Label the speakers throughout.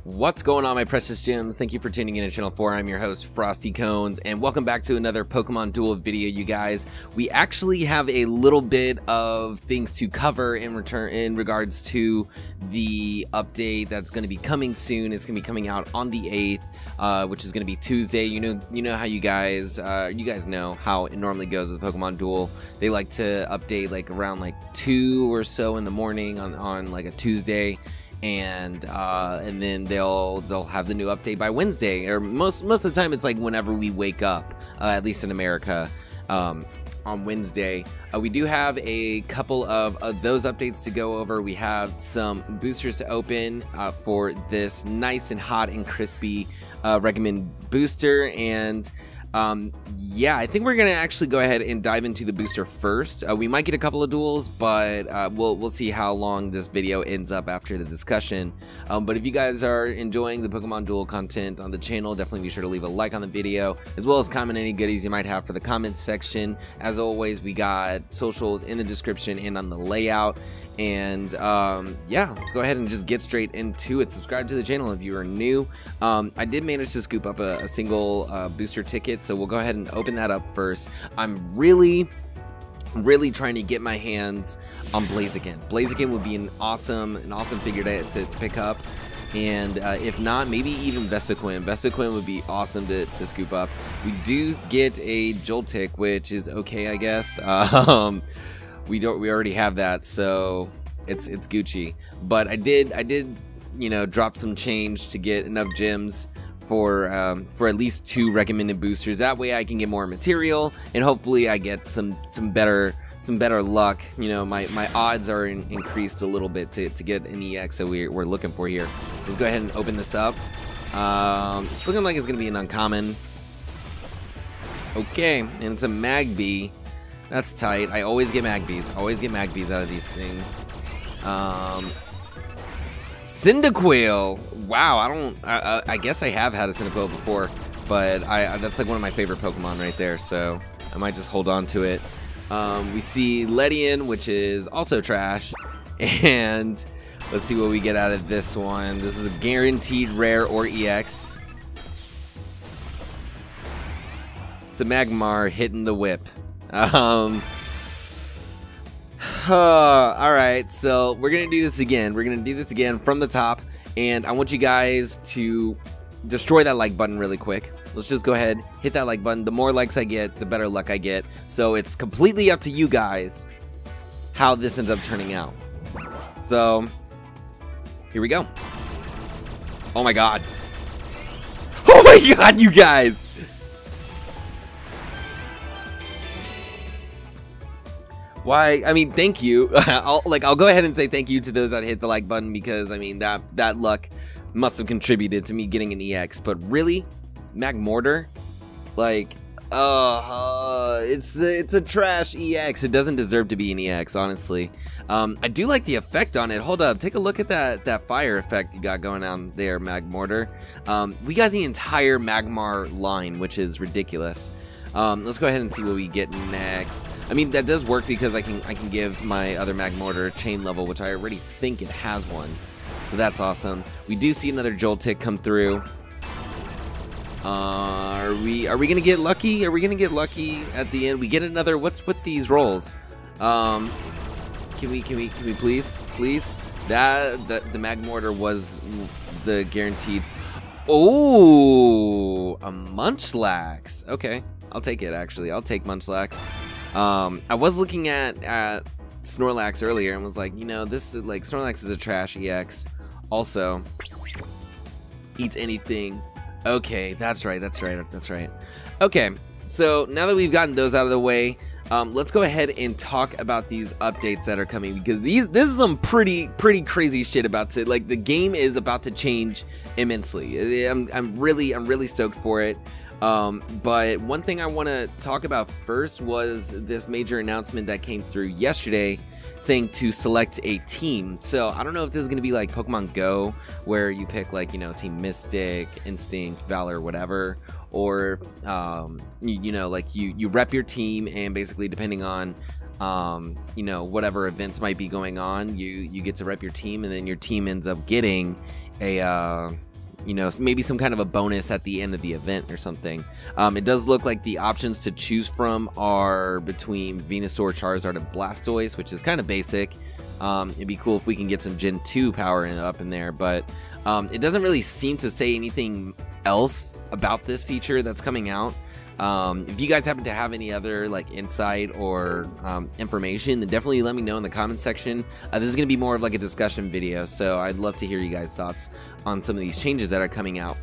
Speaker 1: What's going on, my precious gems? Thank you for tuning in to Channel 4. I'm your host, Frosty Kones, and welcome back to another Pokemon Duel video, you guys. We actually have a little bit of things to cover in regards to the update that's going to be coming soon. It's going to be coming out on the 8th, which is going to be Tuesday. You know how you guys know how it normally goes with Pokemon Duel. They like to update like around like 2 or so in the morning on like a Tuesday. And then they'll have the new update by Wednesday, or most of the time it's like whenever we wake up, at least in America, on Wednesday. We do have a couple of those updates to go over. We have some boosters to open for this nice and hot and crispy recommend booster, and yeah, I think we're gonna actually go ahead and dive into the booster first. We might get a couple of duels, but we'll see how long this video ends up after the discussion. But if you guys are enjoying the Pokemon Duel content on the channel, definitely be sure to leave a like on the video, as well as comment any goodies you might have for the comments section. As always, we got socials in the description and on the layout. And yeah, let's go ahead and just get straight into it. Subscribe to the channel if you are new. I did manage to scoop up a single booster ticket, so we'll go ahead and open that up first. I'm really trying to get my hands on Blaziken. Blaziken would be an awesome figure to pick up, and if not, maybe even Vespiquen. Vespiquen would be awesome to scoop up. We do get a Joltik, which is okay, I guess. We already have that, so it's Gucci. But I did drop some change to get enough gems for at least 2 recommended boosters. That way I can get more material, and hopefully I get some better luck. You know, my odds are increased a little bit to get an EX that we're looking for here. So let's go ahead and open this up. It's looking like it's gonna be an uncommon. Okay, and it's a Magby. That's tight. I always get Magbies. Always get Magbies out of these things. Cyndaquil. Wow, I guess I have had a Cyndaquil before, but that's like one of my favorite Pokemon right there, so I might just hold on to it. We see Ledian, which is also trash, and let's see what we get out of this one. This is a guaranteed rare or EX. It's a Magmar hitting the whip. Alright, so we're gonna do this again. We're gonna do this again from the top, and I want you guys to destroy that like button really quick. Let's just go ahead, hit that like button. The more likes I get, the better luck I get. So it's completely up to you guys how this ends up turning out. So here we go. Oh my god. Oh my god, you guys. Why? I mean, thank you. I'll go ahead and say thank you to those that hit the like button, because I mean that luck must have contributed to me getting an EX. But really, Magmortar, like, it's a trash EX. It doesn't deserve to be an EX, honestly. I do like the effect on it. Hold up, take a look at that fire effect you got going on there, Magmortar. We got the entire Magmar line, which is ridiculous. Let's go ahead and see what we get next. I mean, that does work because I can give my other Magmortar chain level, which I already think it has one. So that's awesome. We do see another Joltik come through. Are we gonna get lucky? Are we gonna get lucky at the end? We get another. What's with these rolls? Can we please? The Magmortar was the guaranteed. Oh, a Munchlax. Okay. I'll take it, actually. I'll take Munchlax. I was looking at Snorlax earlier and was like, you know, this is like, Snorlax is a trash EX. Also, eats anything. Okay, that's right. Okay, so now that we've gotten those out of the way, let's go ahead and talk about these updates that are coming, because this is some pretty crazy shit about to, like, the game is about to change immensely. I'm really stoked for it. But one thing I want to talk about first was this major announcement that came through yesterday saying to select a team. So I don't know if this is going to be like Pokemon Go, where you pick, like, you know, Team Mystic, Instinct, Valor, whatever, or you know, like you rep your team, and basically depending on you know, whatever events might be going on, you get to rep your team, and then your team ends up getting a you know, maybe some kind of a bonus at the end of the event or something. It does look like the options to choose from are between Venusaur, Charizard, and Blastoise, which is kind of basic. It'd be cool if we can get some Gen 2 power up in there, but it doesn't really seem to say anything else about this feature that's coming out. If you guys happen to have any other like insight or information, then definitely let me know in the comment section. This is going to be more of like a discussion video, so I'd love to hear you guys' thoughts on some of these changes that are coming out.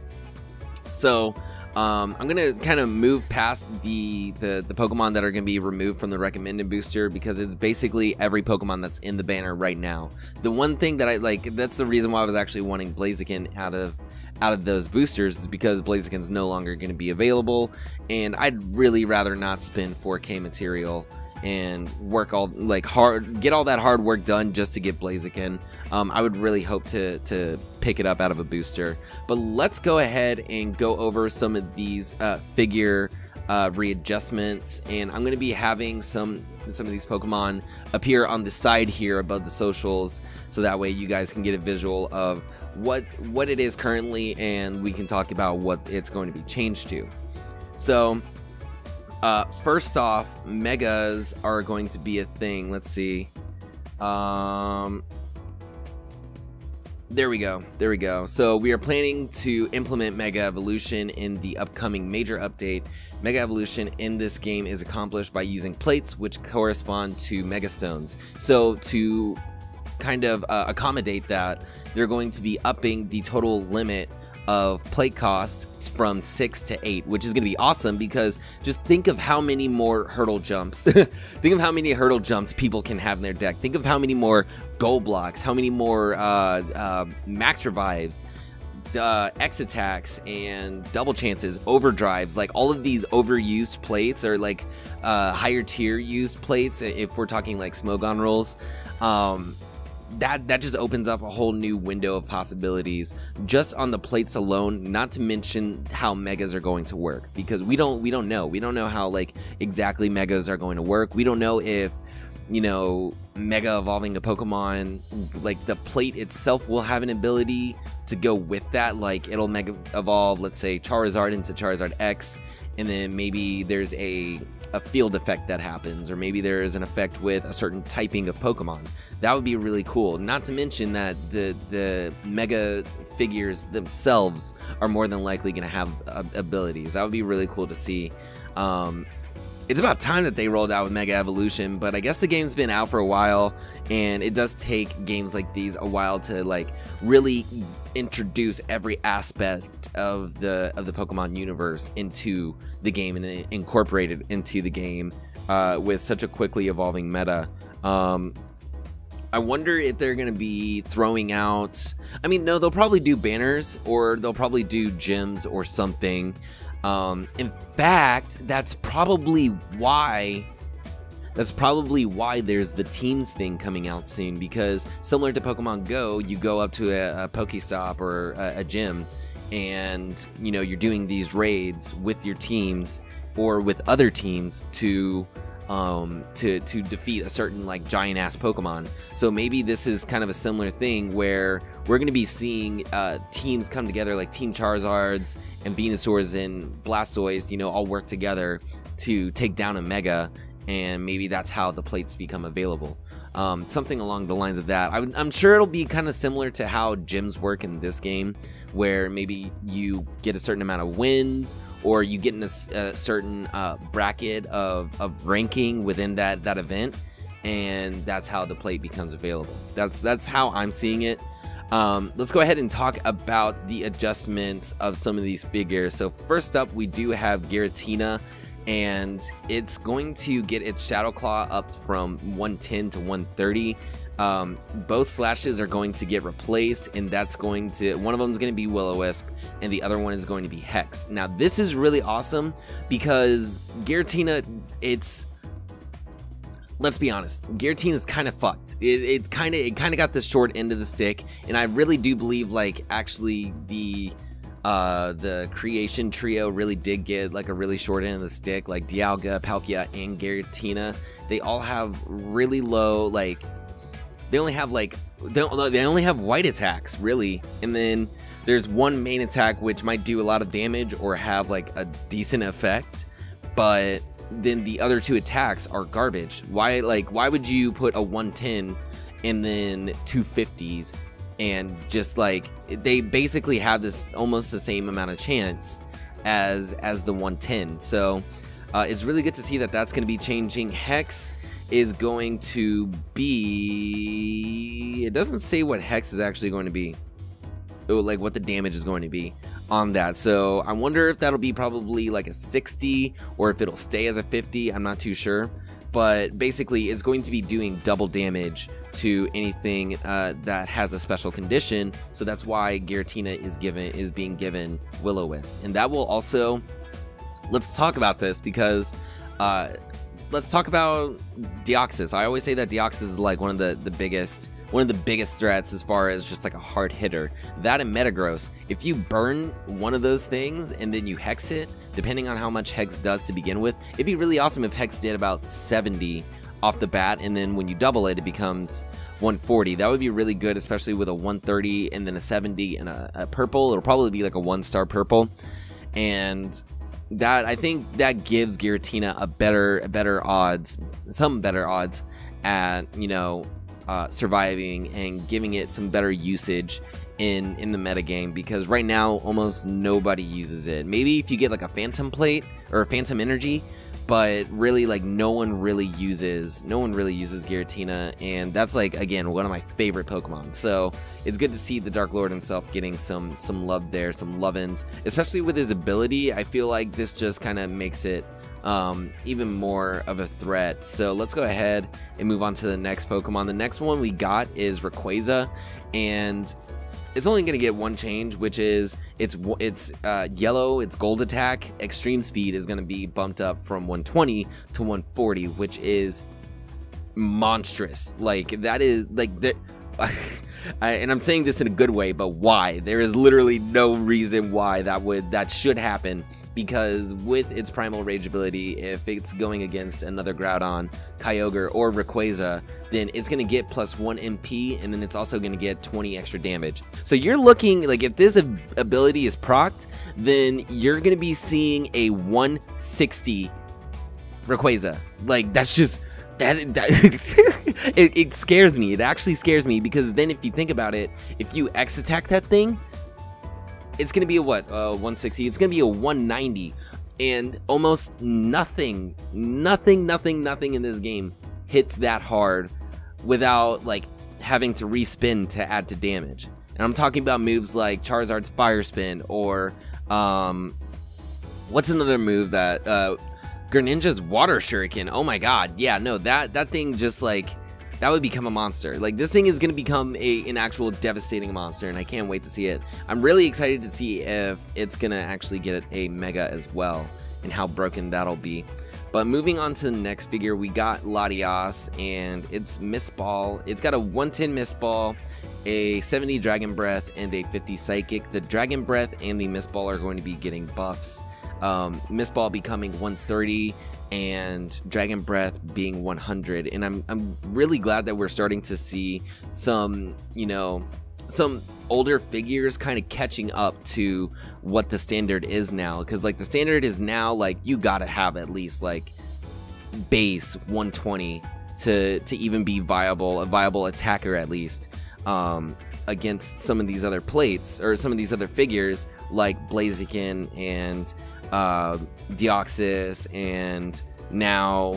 Speaker 1: So I'm going to kind of move past the Pokemon that are going to be removed from the recommended booster, because it's basically every Pokemon that's in the banner right now. The one thing that I like, that's the reason why I was actually wanting Blaziken out of those boosters, is because Blaziken's no longer going to be available, and I'd really rather not spend 4K material and work all get all that hard work done just to get Blaziken. I would really hope to pick it up out of a booster. But let's go ahead and go over some of these figure readjustments, and I'm going to be having some of these Pokemon appear on the side here above the socials, so that way you guys can get a visual of what it is currently, and we can talk about what it's going to be changed to. So first off, megas are going to be a thing. Let's see. There we go. So we are planning to implement Mega Evolution in the upcoming major update. Mega Evolution in this game is accomplished by using plates which correspond to Mega Stones. So to kind of accommodate that, they're going to be upping the total limit of plate costs from 6 to 8, which is going to be awesome, because just think of how many more hurdle jumps think of how many hurdle jumps people can have in their deck. Think of how many more gold blocks, how many more max revives, X attacks, and double chances, overdrives. Like, all of these overused plates, or like higher tier used plates, if we're talking like Smogon rolls, that just opens up a whole new window of possibilities just on the plates alone, not to mention how megas are going to work, because we don't know how like exactly megas are going to work. We don't know if, you know, mega evolving a Pokemon, like the plate itself will have an ability to go with that. Like, it'll mega evolve, let's say, Charizard into Charizard X, and then maybe there's a field effect that happens, or maybe there is an effect with a certain typing of Pokemon. That would be really cool. Not to mention that the mega figures themselves are more than likely going to have abilities. That would be really cool to see. It's about time that they rolled out with Mega Evolution, but I guess the game's been out for a while, and it does take games like these a while to like really introduce every aspect of the Pokemon universe into the game and incorporate it into the game with such a quickly evolving meta. I wonder if they're going to be throwing out, I mean, no, they'll probably do banners, or they'll probably do gyms or something. In fact, that's probably why there's the teams thing coming out soon, because similar to Pokemon Go, you go up to a Pokestop or a gym, and you know, you're doing these raids with your teams or with other teams to defeat a certain like giant ass Pokemon. So maybe this is kind of a similar thing where we're going to be seeing teams come together, like Team Charizards and Venusaurs and Blastoise, you know, all work together to take down a Mega, and maybe that's how the plates become available. Something along the lines of that. I'm sure it'll be kind of similar to how gyms work in this game, where maybe you get a certain amount of wins, or you get in a certain bracket of ranking within that event, and that's how the plate becomes available. That's how I'm seeing it. Let's go ahead and talk about the adjustments of some of these figures. So first up, we do have Giratina, and it's going to get its Shadow Claw up from 110 to 130. Both slashes are going to get replaced, and that's going to, one of them is going to be Will-O-Wisp, and the other one is going to be Hex. Now this is really awesome, because Giratina, let's be honest, Giratina is kind of fucked. It kind of got the short end of the stick, and I really do believe, like, actually the creation trio really did get like a really short end of the stick. Like Dialga, Palkia, and Giratina, they all have really low, like, they only have white attacks really, and then there's one main attack which might do a lot of damage or have like a decent effect, but then the other 2 attacks are garbage. Why would you put a 110 and then 250s and just like, they basically have this almost the same amount of chance as the 110. So it's really good to see that that's going to be changing. Hex is going to be, it doesn't say what Hex is actually going to be, like what the damage is going to be on that. So I wonder if that'll be probably like a 60 or if it'll stay as a 50. I'm not too sure, but basically it's going to be doing double damage to anything that has a special condition. So that's why Giratina is being given Will-O-Wisp. And that will also, let's talk about this, because let's talk about Deoxys. I always say that Deoxys is like one of the biggest threats as far as just like a hard hitter. That and Metagross, if you burn one of those things and then you Hex it, depending on how much Hex does to begin with, it'd be really awesome if Hex did about 70 off the bat, and then when you double it, it becomes 140. That would be really good, especially with a 130 and then a 70 and a purple. It'll probably be like a 1-star purple, and that, I think that gives Giratina some better odds at, you know, surviving and giving it some better usage in the metagame, because right now almost nobody uses it. Maybe if you get like a Phantom Plate or a Phantom Energy, but really like no one really uses Giratina, and that's like, again, one of my favorite Pokemon. So it's good to see the Dark Lord himself getting some love there, some love-ins, especially with his ability. I feel like this just kind of makes it even more of a threat. So let's go ahead and move on to the next Pokemon. The next one we got is Rayquaza, and it's only going to get one change, which is it's yellow. Its gold attack extreme speed is going to be bumped up from 120 to 140, which is monstrous. Like, that is like and I'm saying this in a good way, but why? There is literally no reason why that should happen, because with its Primal Rage ability, if it's going against another Groudon, Kyogre, or Rayquaza, then it's going to get +1 MP, and then it's also going to get 20 extra damage. So you're looking, like, if this ability is procced, then you're going to be seeing a 160 Rayquaza. Like, that's just... it scares me. It actually scares me, because then if you think about it, if you X attack that thing, it's going to be a what? 160. It's going to be a 190. And almost nothing in this game hits that hard without like having to respin to add to damage. And I'm talking about moves like Charizard's Fire Spin, or what's another move that Greninja's Water Shuriken. Oh my god. Yeah, no, that thing just like, that would become a monster. Like, this thing is going to become an actual devastating monster, and I can't wait to see it. I'm really excited to see if it's going to actually get a Mega as well, and how broken that'll be. But moving on to the next figure, we got Latias, and it's Mist Ball. It's got a 110 Mist Ball, a 70 Dragon Breath, and a 50 Psychic. The Dragon Breath and the Mist Ball are going to be getting buffs. Mist Ball becoming 130, and Dragon Breath being 100, and I'm really glad that we're starting to see some, you know, some older figures kind of catching up to what the standard is now, because like the standard is now like you gotta have at least like base 120 to even be a viable attacker, at least against some of these other plates or some of these other figures like Blaziken and Deoxys, and now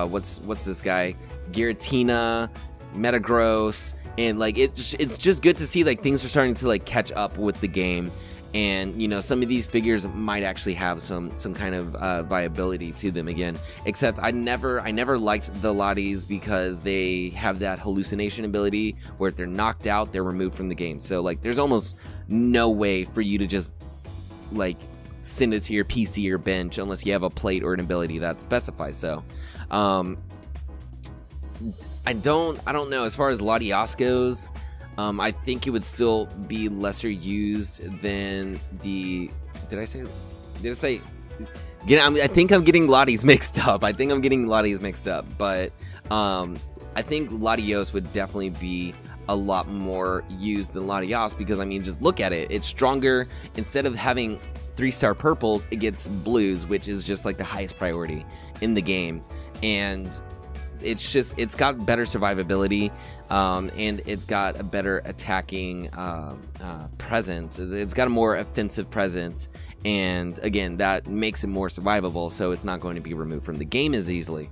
Speaker 1: what's this guy, Giratina, Metagross, and like it's just good to see like things are starting to like catch up with the game, and you know, some of these figures might actually have some kind of viability to them again. Except I never liked the Lotties, because they have that hallucination ability where if they're knocked out, they're removed from the game. So like there's almost no way for you to just like send it to your PC or bench unless you have a plate or an ability that specifies so. I don't know, as far as Latias goes, I think it would still be lesser used than the, I think I'm getting Lotties mixed up. But I think Latios would definitely be a lot more used than Latias, because I mean, just look at it. It's stronger. Instead of having 3-star purples, it gets blues, which is just like the highest priority in the game. And it's got better survivability, and it's got a better attacking presence. It's got a more offensive presence, and again, that makes it more survivable, so it's not going to be removed from the game as easily.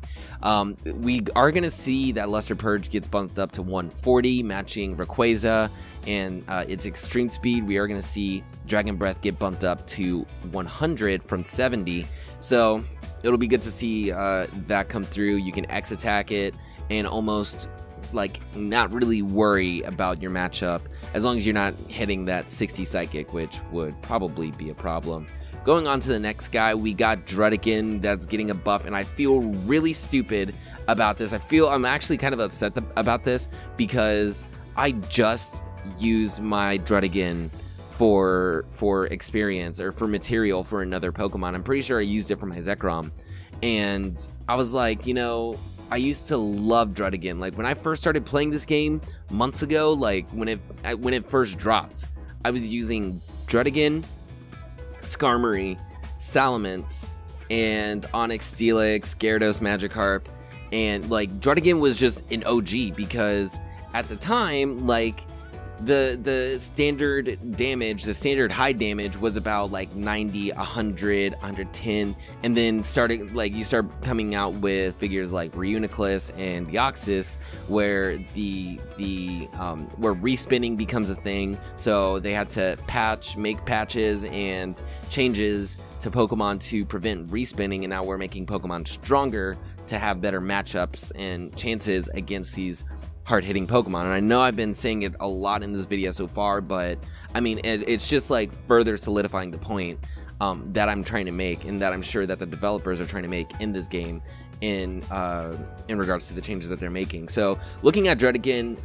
Speaker 1: We are going to see that Luster Purge gets bumped up to 140, matching Rayquaza and its extreme speed. We are going to see Dragon Breath get bumped up to 100 from 70, so it'll be good to see that come through. You can X attack it and almost like not really worry about your matchup, as long as you're not hitting that 60 psychic, which would probably be a problem. Going on to the next guy, we got Druddigon that's getting a buff, and I feel really stupid about this. I'm actually kind of upset about this, because I just used my Druddigon for experience or for material for another Pokemon. I'm pretty sure I used it for my Zekrom, and I was like, you know, I used to love Druddigon. Like when I first started playing this game months ago, like when it first dropped, I was using Druddigon, Skarmory, Salamence, and Onyx Steelix, Gyarados, Magikarp, and like Druddigon was just an OG, because at the time, like the standard damage, the standard high damage was about like 90, 100, 110, and then you start coming out with figures like Reuniclus and Deoxys, where where respinning becomes a thing. So they had to make patches and changes to Pokemon to prevent respinning, and now we're making Pokemon stronger to have better matchups and chances against these hard-hitting Pokemon. And I know I've been saying it a lot in this video so far, but I mean, it's just like further solidifying the point that I'm trying to make, and that I'm sure that the developers are trying to make in this game in regards to the changes that they're making. So looking at Druddigon,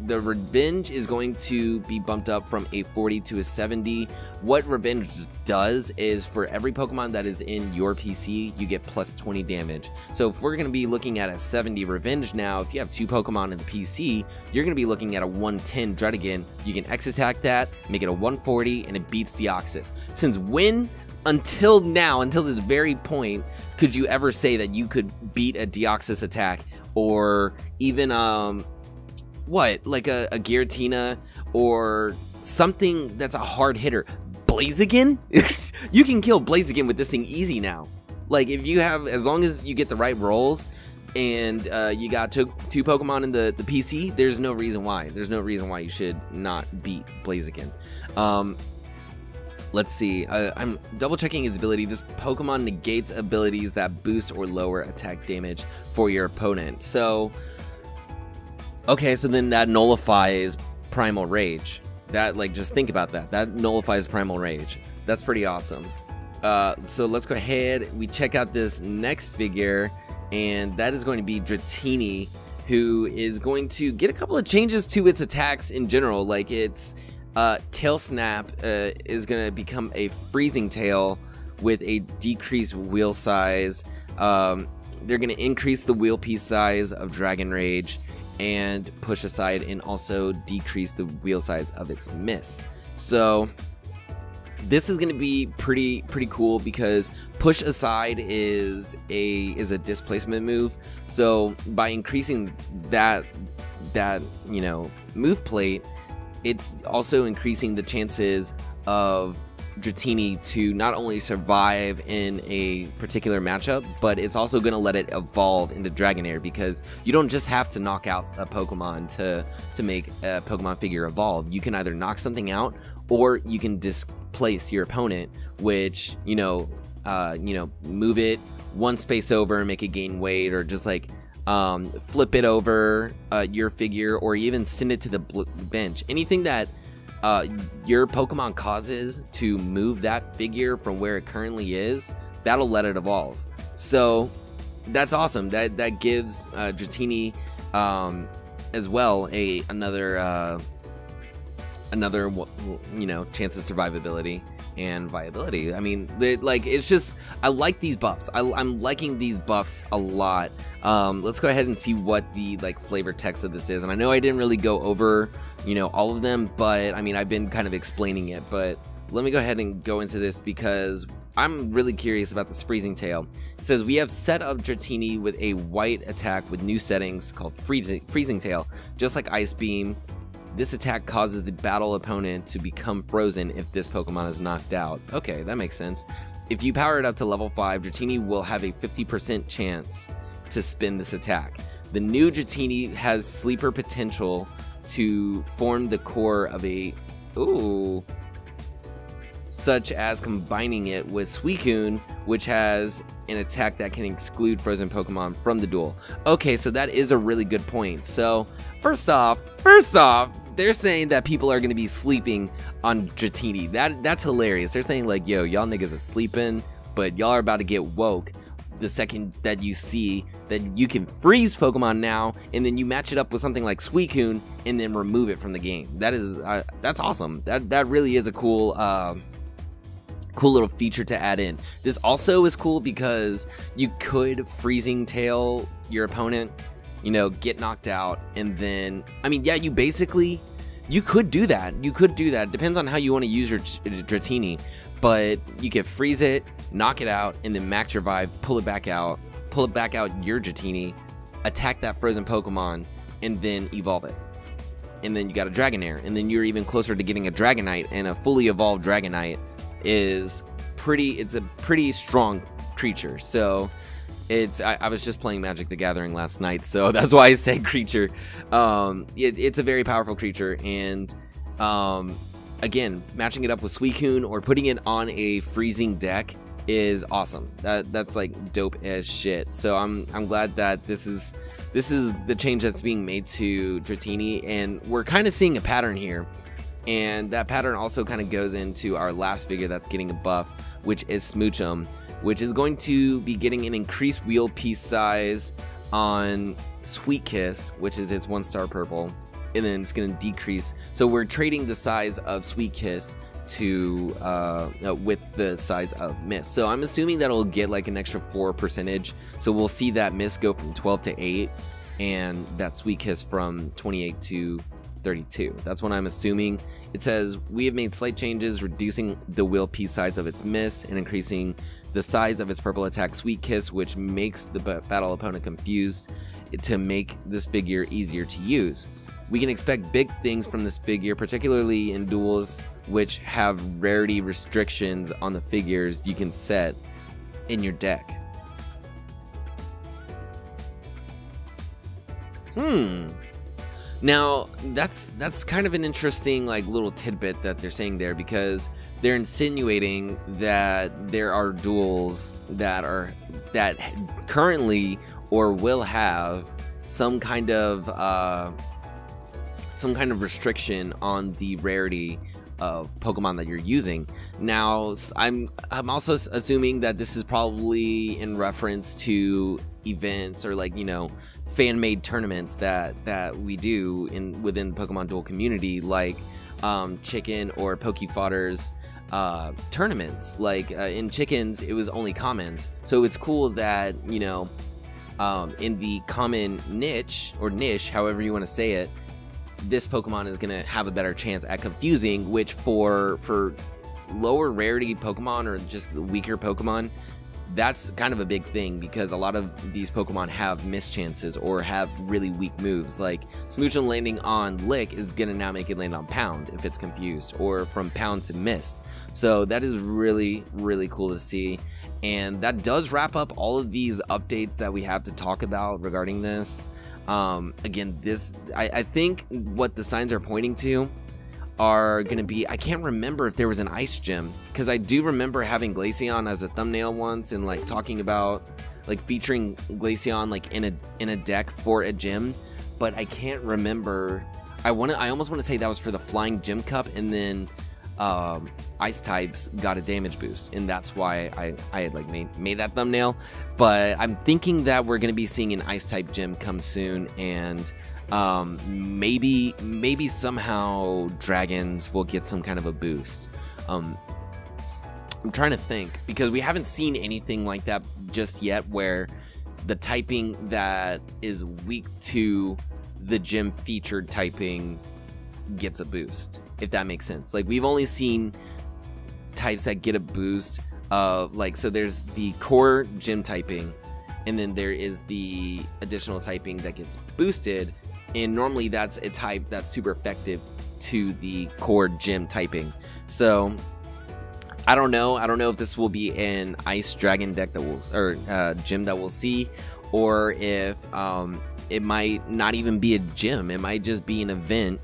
Speaker 1: the Revenge is going to be bumped up from a 40 to a 70. What Revenge does is for every Pokemon that is in your PC, you get plus 20 damage. So if we're going to be looking at a 70 Revenge now, if you have 2 Pokemon in the PC, you're going to be looking at a 110 Druddigon. You can X attack that, make it a 140, and it beats Deoxys. Since when, until now, until this very point, could you ever say that you could beat a Deoxys attack, or even like a Giratina, or something that's a hard hitter? Blaziken? You can kill Blaziken with this thing easy now. Like, if you have, as long as you get the right rolls, and you got two Pokemon in the PC, there's no reason why. There's no reason why you should not beat Blaziken. Let's see, I'm double checking its ability. This Pokemon negates abilities that boost or lower attack damage for your opponent. So, okay, so then that nullifies Primal Rage. That, like, just think about that. That nullifies Primal Rage. That's pretty awesome. So let's go ahead, we check out this next figure, and that is going to be Dratini, who is going to get a couple of changes to its attacks in general. Like, its Tail Snap is going to become a Freezing Tail with a decreased wheel size. They're going to increase the wheel piece size of Dragon Rage and Push Aside, and also decrease the wheel size of its Miss. So this is going to be pretty cool, because Push Aside is a displacement move. So by increasing that you know, move plate, it's also increasing the chances of Dratini to not only survive in a particular matchup, but it's also going to let it evolve into Dragonair, because you don't just have to knock out a Pokemon to make a Pokemon figure evolve. You can either knock something out, or you can displace your opponent, which, you know, move it one space over and make it gain weight, or just like flip it over your figure, or even send it to the bench. Anything that your Pokemon causes to move that figure from where it currently is, that'll let it evolve. So that's awesome. That gives Dratini as well another another, you know, chance of survivability and viability. I mean, like, it's just, I like these buffs. I'm liking these buffs a lot. Let's go ahead and see what the like flavor text of this is. And I know I didn't really go over, you know, all of them, but I mean, I've been kind of explaining it, but let me go ahead and go into this because I'm really curious about this Freezing Tail. It says, we have set up Dratini with a white attack with new settings called Freezing Tail. Just like Ice Beam, this attack causes the battle opponent to become frozen if this Pokemon is knocked out. Okay, that makes sense. If you power it up to level 5, Dratini will have a 50% chance to spin this attack. The new Dratini has sleeper potential to form the core of a... Ooh... such as combining it with Suicune, which has an attack that can exclude frozen Pokemon from the duel. Okay, so that is a really good point. So first off, they're saying that people are going to be sleeping on Dratini. That's hilarious. They're saying like, yo, y'all niggas are sleeping, but y'all are about to get woke the second that you see that you can freeze Pokemon now, and then you match it up with something like Suicune and then remove it from the game. That is that's awesome. That really is a cool cool little feature to add in. This also is cool because you could Freezing Tail your opponent, you know, get knocked out, and then, I mean, yeah, you could do that. You could do that. Depends on how you want to use your Dratini, but you can freeze it, knock it out, and then max your vibe, pull it back out your Dratini, attack that frozen Pokemon, and then evolve it. And then you got a Dragonair, and then you're even closer to getting a Dragonite, and a fully evolved Dragonite is it's a pretty strong creature. So I was just playing Magic the Gathering last night, so that's why I said creature. It's a very powerful creature, and again, matching it up with Suicune or putting it on a freezing deck is awesome. That's like dope as shit. So I'm glad that this is the change that's being made to Dratini, and we're kind of seeing a pattern here. And that pattern also kind of goes into our last figure that's getting a buff, which is Smoochum, which is going to be getting an increased wheel piece size on Sweet Kiss, which is its 1-star purple, and then it's going to decrease. So we're trading the size of Sweet Kiss to with the size of Mist. So I'm assuming that it'll get like an extra 4%. So we'll see that Mist go from 12 to 8, and that Sweet Kiss from 28 to 32. That's what I'm assuming. It says, we have made slight changes, reducing the wheel piece size of its Mist and increasing the size of its purple attack Sweet Kiss, which makes the battle opponent confused to make this figure easier to use. We can expect big things from this figure, particularly in duels which have rarity restrictions on the figures you can set in your deck. Now, that's kind of an interesting like little tidbit that they're saying there, because they're insinuating that there are duels that currently or will have some kind of restriction on the rarity of Pokemon that you're using. Now, I'm also assuming that this is probably in reference to events or, like, you know, fan-made tournaments that we do within the Pokemon Duel community, like Chicken or Pokefodder's tournaments. Like in Chickens, it was only commons, so it's cool that, you know, in the common niche, however you want to say it, this Pokemon is gonna have a better chance at confusing, which for lower rarity Pokemon or just weaker Pokemon, that's kind of a big thing, because a lot of these Pokemon have mischances or have really weak moves. Like Smoochum landing on Lick is gonna now make it land on Pound if it's confused, or from Pound to Miss. So that is really, really cool to see. And that does wrap up all of these updates that we have to talk about regarding this. Again, I think what the signs are pointing to are going to be, I can't remember if there was an ice gym, because I do remember having Glaceon as a thumbnail once and like talking about like featuring Glaceon like in a deck for a gym, but I can't remember. I almost want to say that was for the Flying Gym Cup, and then ice types got a damage boost, and that's why I had like made that thumbnail. But I'm thinking that we're gonna be seeing an ice type gym come soon, and maybe somehow dragons will get some kind of a boost. I'm trying to think, because we haven't seen anything like that just yet, where the typing that is weak to the gym featured typing gets a boost, if that makes sense. Like, we've only seen types that get a boost of, like, so there's the core gym typing, and then there is the additional typing that gets boosted, and normally that's a type that's super effective to the core gym typing. So I don't know if this will be an ice dragon deck that will, or gym that we'll see, or if it might not even be a gym. It might just be an event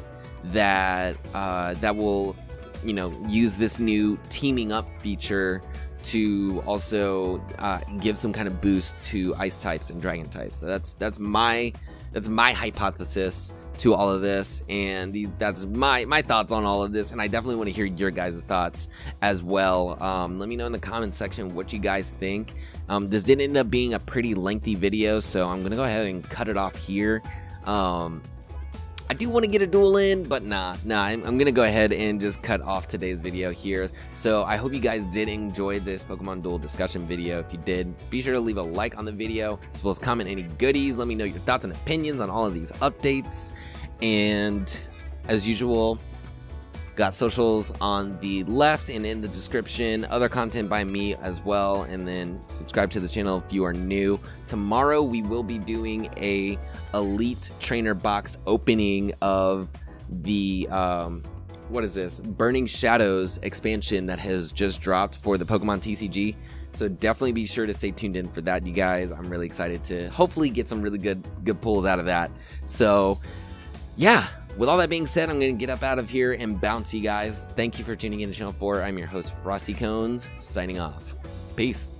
Speaker 1: that that will, you know, use this new teaming up feature to also give some kind of boost to ice types and dragon types. So that's my hypothesis to all of this, and that's my thoughts on all of this, and I definitely want to hear your guys' thoughts as well. Let me know in the comments section what you guys think. This did end up being a pretty lengthy video, so I'm gonna go ahead and cut it off here. I do want to get a duel in, but nah, I'm gonna go ahead and just cut off today's video here. So I hope you guys did enjoy this Pokemon Duel discussion video. If you did, be sure to leave a like on the video, as well as comment any goodies. Let me know your thoughts and opinions on all of these updates. And as usual, got socials on the left and in the description, other content by me as well, and then subscribe to the channel if you are new. Tomorrow we will be doing a elite trainer box opening of the what is this, Burning Shadows expansion that has just dropped for the Pokemon TCG. So definitely be sure to stay tuned in for that, you guys. I'm really excited to hopefully get some really good pulls out of that. So yeah, with all that being said, I'm going to get up out of here and bounce, you guys. Thank you for tuning in to Channel 4. I'm your host, Frosty Kones, signing off. Peace.